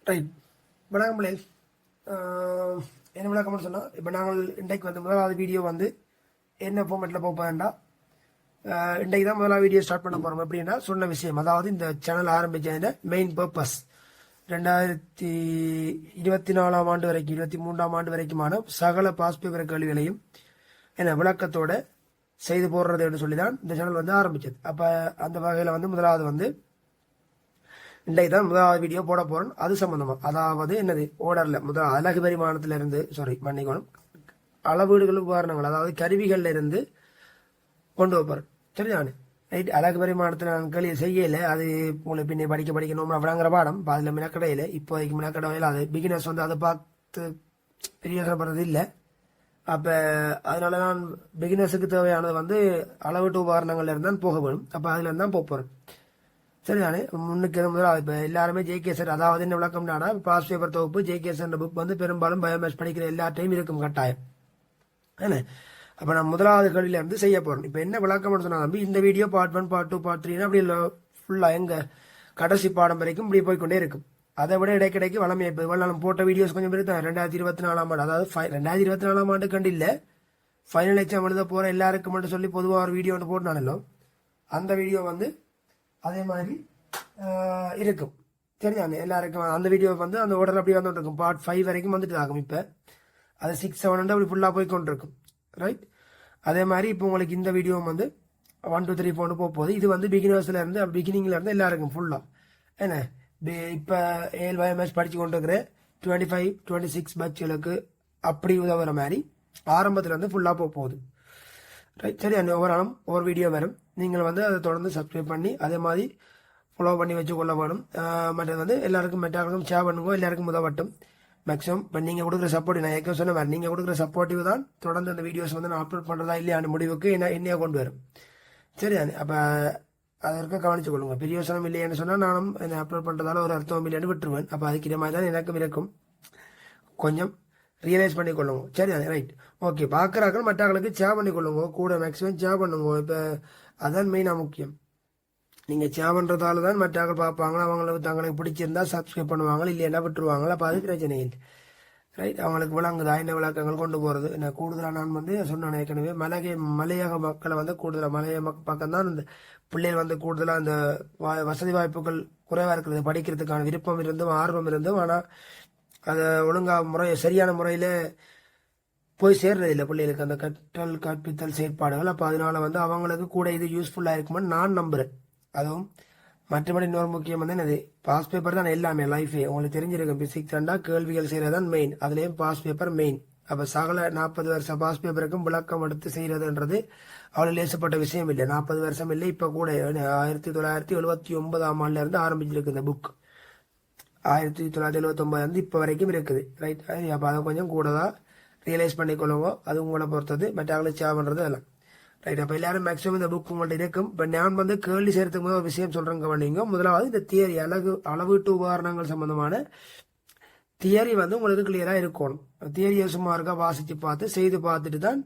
Right. வணக்கம் பிள்ளை. என்ன விளக்கம்னு சொன்னால், இப்போ நாங்கள் இன்றைக்கு வந்து முதலாவது வீடியோ வந்து என்ன ஃபார்மேட்டில் போக வேண்டாம். இன்றைக்கு தான் முதலாவது வீடியோ ஸ்டார்ட் பண்ண போகிறோம். எப்படின்னா சொன்ன விஷயம், அதாவது இந்த சேனல் ஆரம்பித்த மெயின் பர்பஸ் 2024 ஆண்டு வரைக்கும் 23ஆம் ஆண்டு வரைக்குமான சகல பாஸ் பேப்பர் கேள்விகளையும் என்ன விளக்கத்தோட செய்து போடுறதுன்னு சொல்லி தான் இந்த சேனல் வந்து ஆரம்பிச்சது. அப்போ அந்த வகையில் வந்து முதலாவது வந்து இன்றைக்கு தான் முதலாவது வீடியோ போட போறேன். அது சம்பந்தமா, அதாவது என்னது ஓடர்ல முதல் அழகு பரிமாணத்திலிருந்து மன்னிக்கணும், அளவீடுகள் உபகரணங்கள், அதாவது கருவிகள்ல இருந்து கொண்டு வைப்பேன். சரிதானே? ரைட். அழகு பரிமாணத்தில் நான் கேள்வி செய்யல, அது உங்களுக்கு பின்னே படிக்கணும் அப்படிங்கிற பாடம் அதில் மினக்கடையில் இப்போதைக்கு மினக்கடையில் அது பிகினர்ஸ் வந்து அதை பார்த்து பிரயோசனப்படுறது இல்லை. அப்போ அதனால நான் பிகினர்ஸுக்கு தேவையானது வந்து அளவீட்டு உபகரணங்கள்ல இருந்தான் போக வேணும். அப்போ அதுல இருந்தான் போறேன். சரிதானே? முன்னுக்கு முதல்ல இப்போ எல்லாருமே ஜேகேசர், அதாவது என்ன விளக்கம்னா பாஸ் பேப்பர் தொகுப்பு ஜேகேசர் புக் வந்து பெரும்பாலும் பயோமேத்ஸ் படிக்கிற எல்லாத்தையும் இருக்கும் கட்டாயம். என்ன அப்போ நான் முதலாவது கேள்வியில இருந்து செய்ய போறேன். இப்போ என்ன விளக்கம்னு சொன்னா தம்பி, இந்த வீடியோ பார்ட் 1 பார்ட் 2 பார்ட் 3 அப்படி ஃபுல்லா எங்க கடைசி பாடம் வரைக்கும் இப்படி போய்கொண்டே இருக்கும். அதை விட இடைக்கிடைக்கு வளமையா இப்போ இவ்வளவு நாள் போட்ட வீடியோஸ் கொஞ்சம் பேர் தான் 2024ஆம் ஆண்டு, அதாவது 2024ஆம் ஆண்டு கண்டு இல்லை, ஃபைனல் எக்ஸாம் எழுத போற எல்லாருக்கும் மட்டும் சொல்லி பொதுவாக ஒரு வீடியோ ஒன்று போட்டானല്ലോ, அந்த வீடியோ வந்து அதே மாதிரி இருக்கும். தெரிஞ்சாங்க எல்லாருக்கும் அந்த வீடியோ வந்து அந்த ஓர்டர் அப்படி வந்துட்டு இருக்கும். பார்ட் 5 வரைக்கும் வந்துட்டு ஆகும். இப்போ அது 6, 7 அப்படி ஃபுல்லாக போய் கொண்டிருக்கும். ரைட். அதே மாதிரி இப்போ உங்களுக்கு இந்த வீடியோ வந்து 1, 2, 3 போட்டு போகுது. இது வந்து பிகினர்ஸ்ல இருந்து பிகினிங்ல இருந்து எல்லாருக்கும் ஃபுல்லா என்ன இப்போ ஏல் பயோமேத்ஸ் படிச்சு கொண்டு இருக்கிற 25, 26 பேட்ச்களுக்கு அப்படி உதவுற மாதிரி ஆரம்பத்துல இருந்து ஃபுல்லா போகுது. ரைட். சரி, அந்த ஒவ்வொரு நாளும் ஒவ்வொரு வீடியோ வரும். நீங்கள் வந்து அதை தொடர்ந்து சப்ஸ்கிரைப் பண்ணி அதே மாதிரி ஃபாலோ பண்ணி வச்சுக்கொள்ள வேணும். மற்றது வந்து எல்லாருக்கும் மெட்டாருக்கும் ஷேர் பண்ணுங்க, எல்லாருக்கும் உதவட்டும் மேக்ஸிமம். இப்போ நீங்கள் கொடுக்குற சப்போர்ட், நான் ஏற்கனவே சொன்ன மாதிரி நீங்கள் கொடுக்குற சப்போர்ட்டிவ் தான் தொடர்ந்து அந்த வீடியோஸ் வந்து நான் அப்லோட் பண்ணுறதா இல்லையான முடிவுக்கு என்னையா கொண்டு வரும். சரி, அப்போ அதற்கு கவனிச்சு கொள்ளுங்க. பிரியோசனம் இல்லையான்னு சொன்னால் நானும் என்னை அப்லோட் பண்ணுறதால ஒரு அர்த்தம் இல்லையான்னு விட்டுருவேன். அப்போ அதுக்கு இதை மாதிரி தான் எனக்கும் இருக்கும். கொஞ்சம் ரியலைஸ் பண்ணி கொள்ளுங்க. சரி, ரைட். ஓகே. பார்க்குறாக்கள் மற்றவங்களுக்கு ஷேர் பண்ணி கொள்ளுங்க, கூட மேக்ஸிமம் ஷேர் பண்ணுங்க. இப்போ அதான் மெயினாக முக்கியம். நீங்கள் ஷேர் பண்ணுறதால தான் மற்றவர்கள் பார்ப்பாங்க, அவங்களுக்கு தங்களுக்கு பிடிச்சிருந்தா சப்ஸ்கிரைப் பண்ணுவாங்க, இல்லையா விட்டுருவாங்களா. அப்போ அது பிரச்சனை இல்லை. ரைட். அவங்களுக்கு விளங்குதா என்ன விளக்கங்கள் கொண்டு போகிறது. என்ன கூடுதலாக நான் வந்து சொன்னேன் ஏற்கனவே, மலையக மக்களை வந்து கூடுதலாக மலைய பக்கம் தான் இந்த பிள்ளைகள் வந்து கூடுதலாக அந்த வசதி வாய்ப்புகள் குறைவாக இருக்கிறது, படிக்கிறதுக்கான விருப்பம் இருந்தும் ஆர்வம் இருந்தும், ஆனால் அதை ஒழுங்காக சரியான முறையில் போய் சேர்றது இல்லை பிள்ளைகளுக்கு அந்த கற்றல் கற்பித்தல் செயற்பாடுகள். அப்போ அதனால வந்து அவங்களுக்கு கூட இது யூஸ்ஃபுல்லாக இருக்குமென்னு நான் நம்புறேன். அதுவும் மற்றபடி இன்னொரு முக்கியம் வந்து என்னது, பாஸ் பேப்பர் தான் எல்லாமே லைஃபே. உங்களுக்கு தெரிஞ்சிருக்கும், பிசிக்ஸ் தாண்டா கேள்விகள் செய்யறதான் மெயின், அதுலேயும் பாஸ் பேப்பர் மெயின். அப்போ சகல 40 வருஷம் பாஸ் பேப்பருக்கும் விளக்கம் எடுத்து செய்யறதுன்றது அவ்வளோ லேசப்பட்ட விஷயம் இல்லை. 40 வருஷம் இல்லை, இப்போ கூட 1979ஆம் ஆண்டுல இருந்து ஆரம்பிச்சிருக்கு இந்த புக். 1979 வந்து இப்போ வரைக்கும் இருக்குது. ரைட். அப்போ அதை கொஞ்சம் கூட தான் ரியலைஸ் பண்ணிக்கொள்ளுங்க. அது உங்களை பொறுத்தது, மற்றவங்களுக்கு ஷேர் பண்ணுறது எல்லாம். ரைட். அப்போ எல்லாரும் மேக்ஸிமம் இந்த புக் உங்கள்ட்ட இருக்கும். இப்போ நான் வந்து கேள்வி சேர்த்துக்கும் போது ஒரு விஷயம் சொல்கிறேங்க பண்ணிங்க. முதலாவது இந்த தியரி அளவீட்டு உபகரணங்கள் சம்பந்தமான தியரி வந்து உங்களுக்கு கிளியராக இருக்கணும். தியரியை சும்மா இருக்கா வாசித்து பார்த்து செய்து பார்த்துட்டு தான்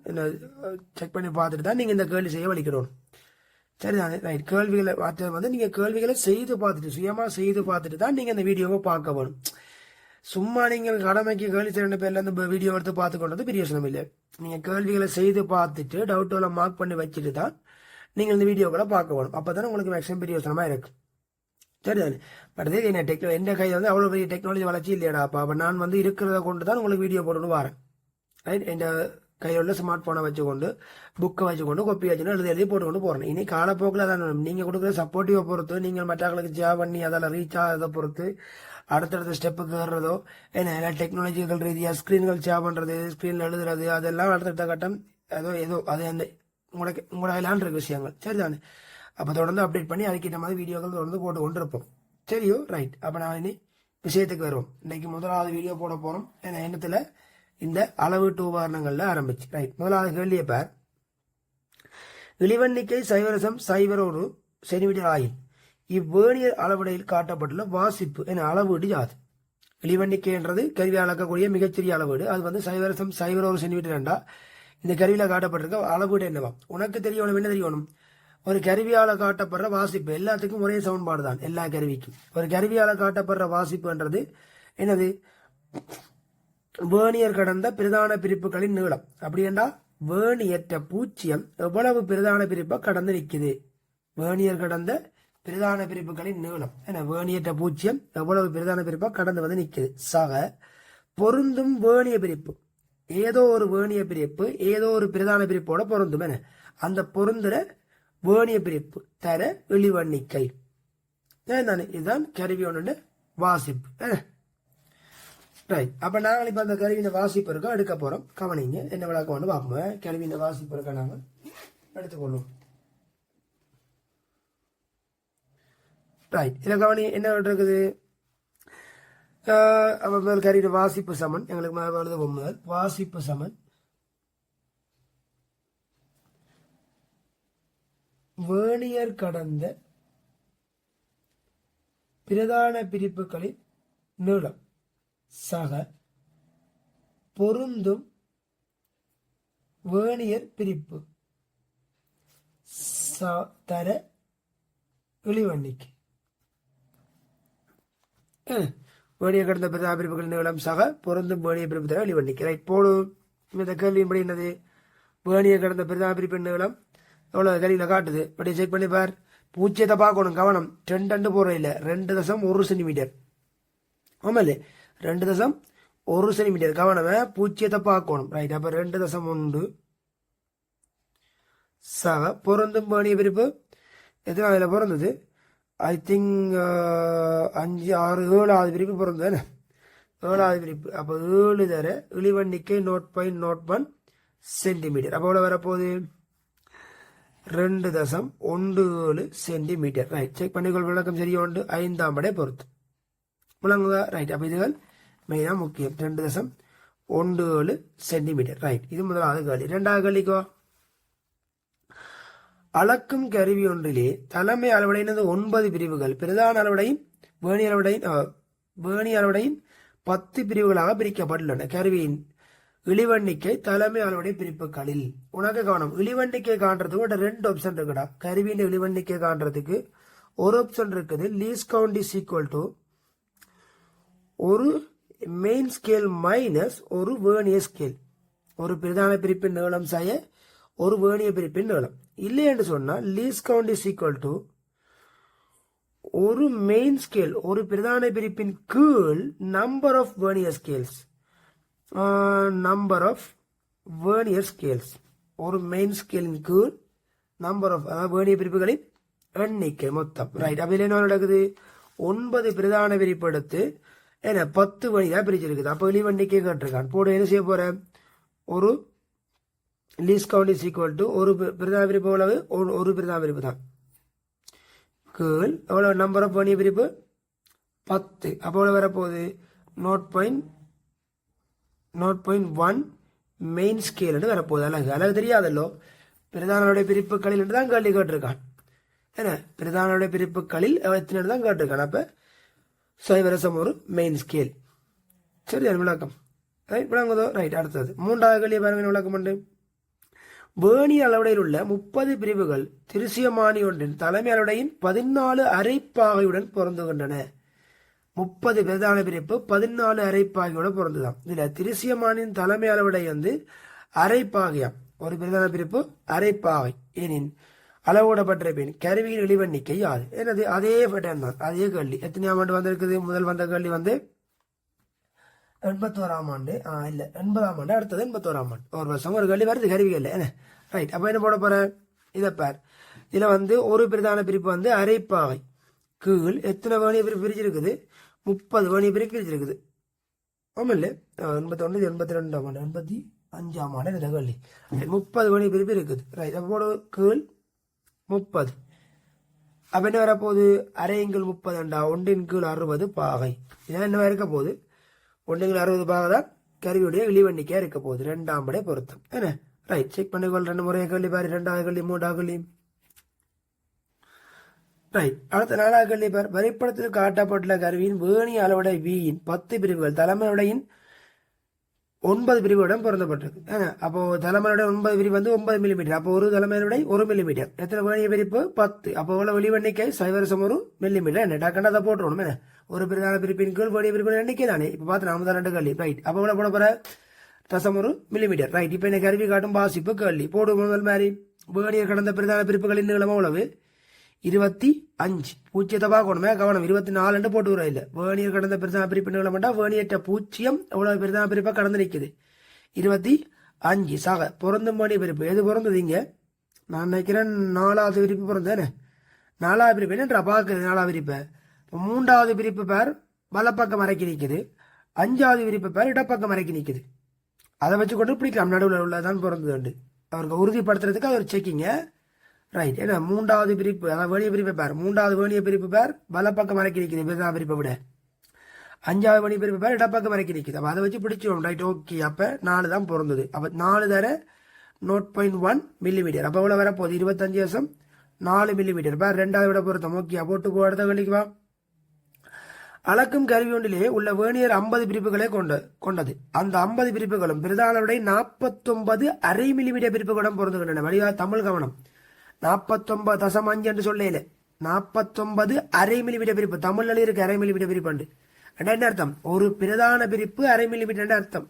செக் பண்ணி பார்த்துட்டு தான் நீங்கள் இந்த கேள்வி செய்ய வலிக்கணும். சரிதானே? ரைட். கேள்விகளை வந்து நீங்கள் கேள்விகளை செய்து பார்த்துட்டு சுயமாக செய்து பார்த்துட்டு தான் நீங்கள் இந்த வீடியோவை பார்க்க வேணும். சும்மா நீங்கள் கடமைக்கு கேள்வி செய்ய பேர்ல இந்த வீடியோ எடுத்து பார்த்து கொண்டது பிரயோசனம் இல்லை. நீங்க கேள்விகளை செய்து பார்த்துட்டு டவுட்டோல மார்க் பண்ணி வச்சுட்டு தான் நீங்கள் இந்த வீடியோக்களை பார்க்க வேணும். அப்பதான் உங்களுக்கு மேக்ஸிமம் பிரயோசனமா இருக்கு. சரிதானே? பட் என்ன எந்த கையில் வந்து அவ்வளவு பெரிய டெக்னாலஜி வளர்ச்சி இல்லையாடா. அப்ப நான் வந்து இருக்கிறத கொண்டு தான் உங்களுக்கு வீடியோ போடணும் வரேன். ரைட். எந்த கையில் உள்ள ஸ்மார்ட் போனை வச்சுக்கொண்டு புக்கை வச்சுக்கொண்டு கொப்பி வச்சுன்னு எழுதி போட்டுக்கொண்டு போறேன். இனி காலப்போக்கில் தான் நீங்க கொடுக்குற சப்போர்ட்டிவை பொறுத்து, நீங்கள் மற்றவங்களுக்கு ஷேர் பண்ணி அதில் ரீச் ஆகிறத பொறுத்து அடுத்தடுத்த ஸ்டெப்புக்கு ஏறுறதோ என்ன டெக்னாலஜிக்கல் ரீதியாக ஸ்கிரீன்கள் ஷேர் பண்றது, ஸ்கிரீன்ல எழுதுறது, அதெல்லாம் அடுத்தடுத்த கட்டம் ஏதோ அது அந்த உங்களோட விளையாண்டுற விஷயங்கள். சரிதானே? அப்போ தொடர்ந்து அப்டேட் பண்ணி அதுக்கிட்ட மாதிரி வீடியோக்கள் தொடர்ந்து போட்டு கொண்டு இருப்போம். சரியோ? ரைட். அப்போ நான் இனி விஷயத்துக்கு வருவோம். இன்னைக்கு முதலாவது வீடியோ போட போறோம். எண்ணத்துல இந்த அளவீட்டு உபகரணங்கள்ல ஆரம்பிச்சு. ரைட். முதலாவது கேள்வியை பார். இழிவெண்ணிக்கை 0.01 சென்டிமீட்டர் ஆயில் இவ்வேணியர் அளவிடையில் காட்டப்பட்டுள்ள வாசிப்பு என அளவீடு யாது? இழிவெண்ணிக்கைன்றது கருவியால் அளக்கக்கூடிய மிகச்சிறிய அளவீடு. அது வந்து 0.01 சென்டிமீட்டர் என்றா இந்த கருவியில காட்டப்பட்டிருக்க அளவீடு என்னவா? உனக்கு தெரியணும். என்ன தெரியணும்? ஒரு கருவியால காட்டப்படுற வாசிப்பு எல்லாத்துக்கும் ஒரே சமன்பாடு தான். எல்லா கருவிக்கும் ஒரு கருவியால காட்டப்படுற வாசிப்புன்றது என்னது வேணியர் கடந்த பிரதான பிரிப்புகளின் நீளம். அப்படி என்றால் வேணியற்ற பூச்சியம் எவ்வளவு பிரதான பிரிப்பை கடந்து நிற்குது. வேணியர் கடந்த பிரதான பிரிப்புகளின் நீளம் என்ன, வேணியற்ற பூச்சியம் எவ்வளவு பிரதான பிரிப்பா கடந்து வந்து நிற்குது. சக பொருந்தும் வேணிய பிரிப்பு, ஏதோ ஒரு வேணிய பிரிப்பு ஏதோ ஒரு பிரதான பிரிப்போட பொருந்தும் என, அந்த பொருந்துற வேணிய பிரிப்பு தர இழிவண்ணிக்கை. இதுதான் கருவி ஒன்று வாசிப்பு. ரைட், அப்ப நாங்கள் இப்ப அந்த கருவியின் வாசிப்பு இருக்க எடுக்க போறோம். கவனிங்க என்ன விளக்கம் வந்து பார்ப்போம். கருவியின் வாசிப்பு இருக்க நாங்கள் எடுத்துக்கொள்வோம். ரைட், இதில் கவனி என்ன இருக்குது. முதல் கருவியின் வாசிப்பு சமன் எங்களுக்கு எழுதுவோம். முதல் வாசிப்பு சமன் வேணியர் கடந்த பிரதான பிரிப்புகளின் நீளம் சக பொருந்தும் வேணியர் பிரிப்பு தர இழிவண்ணிக்கை. வேணியர் கடந்த பிரதான பிரிப்புகளின் நீளம் சக பொருந்தும் வேணியர் பிரிப்பு தர இழிவண்ணிக்கை. ரைட், போடும். இந்த கேள்வியின்படி என்னது, வேணியர் கடந்த பிரதான பிரிப்பின் நீளம் எவ்வளவு கருவியில காட்டுது. அப்படியே செக் பண்ணி பார். பூச்சியத்தை பார்க்கணும், கவனம். 2 போற இல்ல, 2.1 சென்டிமீட்டர். ஆமாலே 2.1 சென்டிமீட்டர். கவனம், பூச்சியத்தை பார்க்கணும். ரைட், அப்ப 2.1 சக பொருந்தும் வேணிய பிரிப்பு எத்தனை அதுல பிறந்தது. ஐ திங்க் 5, 6, 7வது பிரிப்பு பிறந்தது. 7வது பிரிப்பு. அப்ப 7 தர இழிவண்ணிக்கை 0.01 சென்டிமீட்டர். அப்ப எவ்வளவு வரப்போகுது, 2.17 சென்டிமீட்டர். Right, check பண்ணிக்கொள். விளக்கம் சரியோண்டு 5ஆம் படை பொறுத்து விளங்குதா. ரைட், அப்ப இதுகள் மெயினா முக்கியம். 2.17 சென்டிமீட்டர். ரைட், இது முதலாவது கேள்வி. 2வது கேள்விக்கோ, அளக்கும் கருவி ஒன்றிலே தலைமை அளவுடையினது 9 பிரிவுகள் பிரதான அளவுடையும் வேணி அளவுடையும் 10 பிரிவுகளாக பிரிக்கப்பட்டுள்ளன. கருவியின் இழிவண்ணிக்கை தலைமை அளவுடைய பிரிப்புகளில். உனக்கு கவனம், இழிவண்ணிக்கை காண்றதுக்கு 2 ஆப்ஷன் இருக்குடா. கருவியின் இழிவண்ணிக்கை காண்றதுக்கு ஒரு ஆப்ஷன் இருக்குது, least count is equal to ஒரு மெயின் ஸ்கேல் மைனஸ் ஒரு வேணிய ஸ்கேல். ஒரு பிரதான பிரிப்பின் நீளம் செய்ய ஒரு வேணிய பிரிப்பின் நீளம். இல்லை என்று சொன்னால் least count is equal to ஒரு மெயின் ஸ்கேல் ஒரு பிரதான பிரிப்பின் கீழ் number of vernier scales. Number of vernier scales, ஒரு மெயின் ஸ்கேலின் கீழ் நம்பர் ஆஃப் வேர்னியர் பிரிப்புகளின் எண்ணிக்கை மொத்தம். ரைட், அப்ப என்ன நடக்குது, 9 பிரதான பிரிப்பு எடுத்து என்ன 10 வேணியா பிரிச்சிருக்குது. அப்போ இழிவண்ணிக்கை கேட்டிருக்கான். போட என்ன செய்ய போற, ஒரு least count is equal to ஒரு பிரதான பிரிப்பு எவ்வளவு, ஒரு பிரதான பிரிப்பு தான் கீழ் எவ்வளவு நம்பர் ஆஃப் வேர்னியர் பிரிப்பு 10. அப்போ எவ்வளவு வரப்போகுது 0.1 மெயின் ஸ்கேல் என்று வரப்போகுது. அழகு தெரியாதல்லோ. பிரதானுடைய பிரிப்புகளில் என்று தான் கேள்வி கேட்டிருக்கான். என்ன, பிரதானுடைய பிரிப்புகளில் எத்தனை தான் கேட்டிருக்கான். அப்ப சைவரசம் ஒரு மெயின் ஸ்கேல். சரி, விளக்கம் விளங்குதோ. ரைட், அடுத்தது 3வது கேள்வி பாருங்க. விளக்கம் உண்டு. வேணி அளவுடையில் உள்ள 30 பிரிவுகள் திருசியமானி ஒன்றின் தலைமை அளவுடையின் 14 அரைப்பாகையுடன் பொருந்துகின்றன. 30 பிரதான பிரிப்பு 14 அரைப்பாகையோட பொருந்துதான். இதுல திருசியமானின் தலைமை அளவுடை அரைப்பாகையாம். ஒரு பிரதான பிரிப்பு அரைப்பாகை எனின் அளவோடப்பட்ட பின் கருவியின் இழிவெண்ணிக்கை யாது. என்னது, அதே பேட்டர்ன் தான், அதே கேள்வி. எத்தனையாம் ஆண்டு வந்திருக்குது, முதல் வந்த கேள்வி 81ஆம் ஆண்டு. இல்ல 80ஆம் ஆண்டு, அடுத்தது 81ஆம் ஆண்டு. ஒரு வருஷம் ஒரு கேள்வி வருது கருவிகள். என்ன ரைட், அப்ப என்ன போட போற, இதை பார். இதுல ஒரு பிரதான பிரிப்பு அரைப்பாகை கீழ் எத்தனை வேணிய பிரிப்பு பிரிச்சிருக்குது, 30 வேணிய பிரிப்பு பிரிச்சிருக்குது. ஆமா இல்ல, 81, 82ஆம் ஆண்டு, 85ஆம் ஆண்டு இந்த கேள்வி. 30 வேணிய பிரிப்பு இருக்குது. ரைட், அப்போ கீழ் 30. அப்ப என்ன வரப்போகுது, அரைங்கள் 30 ஒன்றின் கீழ் 60 பாகை. இதான் என்ன இருக்க போகுது, ஒன்றின் கீழ் 60 பாகை தான் கருவியுடைய இழிவெண்ணிக்கையா இருக்க போகுது. 2ஆம் படை பொருத்தம். என்ன ரைட், செக் பண்ணிக்கொள். 2 முறையை கேள்வி பாரு, 2வது கேள்வி 3வது கேள்வி. ரைட், அடுத்த 4வது கேள்வி பார். வரைபடத்தில் காட்டப்பட்டுள்ள கருவியின் வேணி அளவுடைய வியின் 10 பிரிவுகள் தலைமையுடையின் 9 பிரிவுடன் பொருந்தப்பட்டிருக்கு. அப்போ தலைமையுடைய 9 பிரிவு 9 மில்லிமீட்டர். அப்போ ஒரு தலைமையுடைய 1 மில்லிமீட்டர். எத்தனை வேணிய பிரிப்பு 10. அப்போ உள்ள வெளிவெண்ணிக்கை 0.1 மில்லிமீட்டர். என்ன டக்குன்னு அதை போட்டுருணும். என்ன ஒரு பிரதான பிரிப்பின் கீழ் வேணிய பிரிப்பு எண்ணிக்கை தானே. இப்ப பார்த்தா முதல் 2 கேள்வி ரைட். அப்ப இவ்வளவு போட போற தசம் 1 மில்லிமீட்டர் ரைட். இப்ப என்ன கருவி காட்டும் வாசிப்பு கேள்வி போடு முதல் மாதிரி வேணியர் கடந்த பிரதான பிரிப்புகளின் நீளம் எவ்வளவு 25. பூஜ்ஜியத்தை பார்க்கணுமே கவனம் 24 போட்டு வர இல்ல. வேணியர் கடந்த பிரதான பிரிப்பு நீளம் வேணியற்ற பூஜ்ஜியம் எவ்வளவு பிரதான பிரிப்பா கடந்து நிக்குது 25 சாக பொருந்தும் வேணிய பிரிப்பு எது பொருந்தது இங்க நான் நினைக்கிறேன் 4வது பிரிப்பு பொருந்தேனே 4வது பிரிப்பு என்னன்றா பாக்குறது 4வது பிரிப்பு 3வது பிரிப்பு பேர் வலப்பக்கம் மறைக்கி நிக்குது 5வது பிரிப்பு பேர் இடப்பக்கம் மறைக்கி நிக்குது. அதை வச்சு கொண்டு பிடிக்கலாம் நடுவில் உள்ளதான் பொருந்தது அவருக்கு உறுதிப்படுத்துறதுக்கு அது ஒரு செக்கிங்க ரைட். ஏன்னா 3வது பிரிப்பு அதாவது வேணிய பிரிப்பு பேர் 3வது வேணிய பிரிப்பு பேர் வலப்பக்கம் மறைக்கி நிக்குது பிரதான பிரிப்பை விட 5வது வேணிய பிரிப்பு பேர் இடப்பக்கம் மறைக்கி நிக்குது. அப்ப அதை வச்சு பிடிச்சோம் ரைட். ஓகே அப்ப 4 தான் பொருந்தது. அப்ப 4 தர 0.1 மில்லிமீட்டர். அப்ப எவ்வளவு வரப்போகுது 25.4 மில்லிமீட்டர் பேர் 2வது விட பொருத்தம். ஓகே போட்டு போ அடுத்த வேண்டிக்கு வா. அளக்கும் கருவி ஒன்றிலே உள்ள வேணியர் 50 பிரிப்புகளை கொண்டது. அந்த 50 பிரிப்புகளும் பிரதான விடை 49 அரை மில்லிமீட்டர் பிரிப்புகளுடன் பொருந்துகின்றன. வழிவா தமிழ் கவனம் 49.5 என்று சொல்லல 49 அரை மில்லிமீட்டர் பிரிப்பு தமிழ்ல இருக்கு அரை மில்லிமீட்டர் பிரிப்பு என்ன அர்த்தம் ஒரு பிரதான பிரிப்பு அரை மில்லிமீட்டர் அர்த்தம்.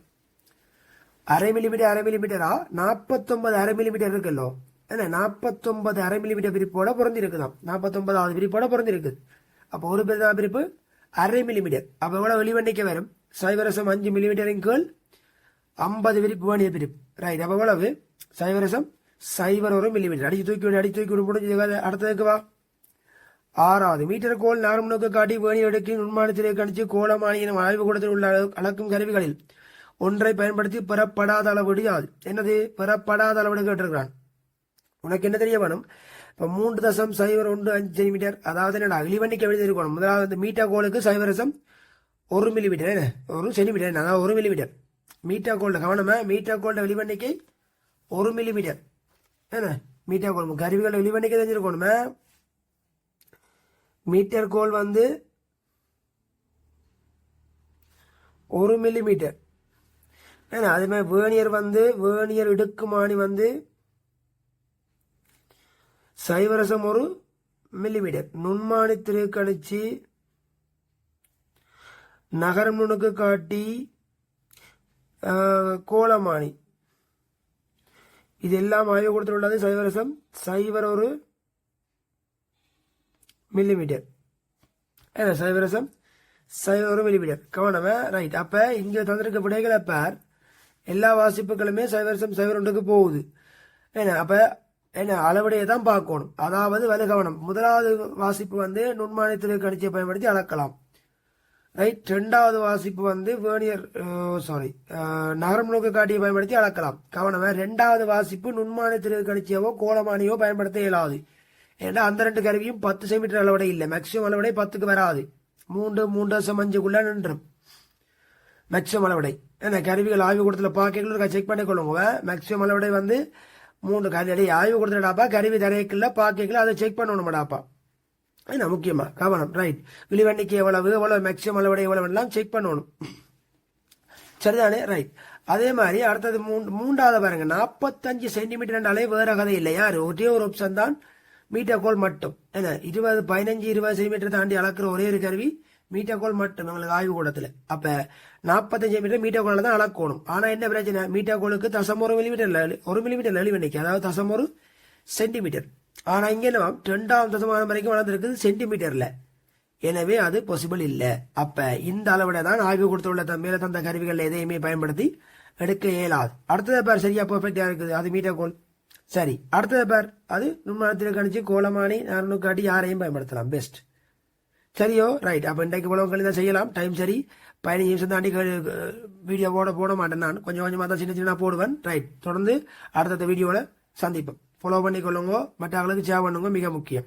அரை மில்லிமீட்டரா 49 அரை மில்லிமீட்டர் இருக்குல்லோ என்ன 49 அரை மில்லிமீட்டர் பிரிப்போட பொருந்தி இருக்குதாம் 49வது பிரிப்போட பொருந்தி இருக்குது. அப்போ ஒரு பிரதான பிரிப்பு அரை மில்லிமீட்டர். அப்ப எவ்வளவு வெளிவண்டிக்க வரும் 0.5 மில்லிமீட்டரின் கீழ் 50 பிரிப்பு வேணிய பிரிப்பு ரைட். அப்ப எவ்வளவு 0.01 மில்லிமீட்டர். அடிச்சு தூக்கி விட முடிஞ்சது. அடுத்ததுக்கு வா 6வது மீட்டர் கோல் நார்முனுக்கு காட்டி வேணி எடுக்கி நுண்மானத்திலே கணிச்சு கோலமானியின் ஆய்வு கூடத்தில் உள்ள அளக்கும் கருவிகளில் ஒன்றை பயன்படுத்தி பெறப்படாத அளவீடு யாது. என்னது பெறப்படாத அளவீடு கேட்டிருக்கிறான். உனக்கு என்ன தெரிய வேணும் இப்ப 3.015 சென்டிமீட்டர் அதாவது என்ன இழிவண்டிக்கு எழுதி இருக்கணும். முதலாவது மீட்டர் கோலுக்கு 0.1 மில்லிமீட்டர் ஒரு சென்டிமீட்டர் அதாவது 1 மில்லிமீட்டர் மீட்டர் கோல்ட கவனமா மீட்டர் கோல்ட வெளிவண்டிக்கை 1 மில்லிமீட்டர் என்ன மீட்டர் கோல் கருவிகள் வெளிவண்டிக்கை தெரிஞ்சிருக்கணுமே. மீட்டர் கோல் வந்து 1 மில்லிமீட்டர் ஏன்னா அதே மாதிரி வேணியர் இடுக்குமானி 0.1 மில்லிமீட்டர். நுண்மானி திருக்கணிச்சு நகரம் நுணுக்கு காட்டி கோலமானி இது எல்லாம் ஆய்வு கொடுத்து உள்ளது 0.01 மில்லிமீட்டர் 0.01 மில்லிமீட்டர் கவனமா ரைட். அப்ப இங்க தந்திருக்க விடைகளை பார் எல்லா வாசிப்புகளுமே 0.01 போகுது. ஏன்னா அப்ப என்ன அளவுடையை தான் பார்க்கணும். அதாவது வலு கவனம் முதலாவது வாசிப்பு நுண்மானியத்திலே கணிச்சியை பயன்படுத்தி அளக்கலாம் ரைட். 2வது வாசிப்பு வேணியர் நகரம் நோக்கு காட்டியை பயன்படுத்தி அளக்கலாம். கவனமா 2வது வாசிப்பு நுண்மானியத்திலே கணிச்சியவோ கோலமானியோ பயன்படுத்த இயலாது. ஏன்னா அந்த 2 கருவியும் 10 சென்டிமீட்டர் அளவுடை இல்லை. மேக்சிமம் அளவுடை 10க்கு வராது 3.5 நின்றும் மேக்சிமம் அளவுடை. ஏன்னா கருவிகள் ஆய்வு கூடத்துல பாக்க செக் பண்ணிக்கொள்ளுங்க. மேக்சிமம் அளவுடை 3 கருவி ஆய்வு கொடுத்துடாப்பா கருவி தரைக்குள்ள பாக்கல அதை செக் பண்ணணும்டாப்பா என்ன முக்கியமா கவனம் ரைட். விழிவண்டிக்கு எவ்வளவு மேக்சிமம் அளவுடைய எவ்வளவு செக் பண்ணணும் சரிதானே ரைட். அதே மாதிரி அடுத்தது 3வது பாருங்க 45 சென்டிமீட்டர் வேற கதை இல்லை. யாரு ஒரே ஒரு ஆப்ஷன் தான் மீட்டர் கோல் மட்டும் என்ன 15-20 சென்டிமீட்டர் தாண்டி அளக்குற ஒரே ஒரு கருவி மீட்டர் கோல் மட்டும் எங்களுக்கு ஆய்வு கூடத்துல. அப்ப 45 சென்டிமீட்டர் மீட்டர் கோல தான் அளக்கணும். ஆனா என்ன பிரச்சனை மீட்டர் கோலுக்கு 1 மில்லிமீட்டர் வெளிவண்டிக்கு அதாவது 1 சென்டிமீட்டர். ஆனா இங்க என்ன 2ஆம் தசமானம் வரைக்கும் வளர்ந்துருக்குது சென்டிமீட்டர்ல. எனவே அது பாசிபிள் இல்ல. அப்ப இந்த அளவிட தான் ஆய்வு கொடுத்துள்ள மேல தந்த கருவிகள் எதையுமே பயன்படுத்தி எடுக்க இயலாது. அடுத்தது பேர் சரியா பெர்ஃபெக்டா இருக்குது அது மீட்டர் கோல் சரி. அடுத்தது பேர் அது நுண்மானத்தில் கணிச்சு கோலமானி நரனு காட்டி யாரையும் பயன்படுத்தலாம் பெஸ்ட் சரியோ ரைட். அப்ப இன்றைக்கு உலகங்கள் தான் செய்யலாம் டைம் சரி 15 நிமிஷம் தாண்டி வீடியோ போட மாட்டேன் நான் கொஞ்சமா தான் சின்ன போடுவேன் ரைட். தொடர்ந்து அடுத்த வீடியோல சந்திப்போம். ஃபாலோ பண்ணிக்கொள்ளுங்க மற்ற ஆளுக்கு ஷேர் பண்ணுங்க மிக முக்கியம்.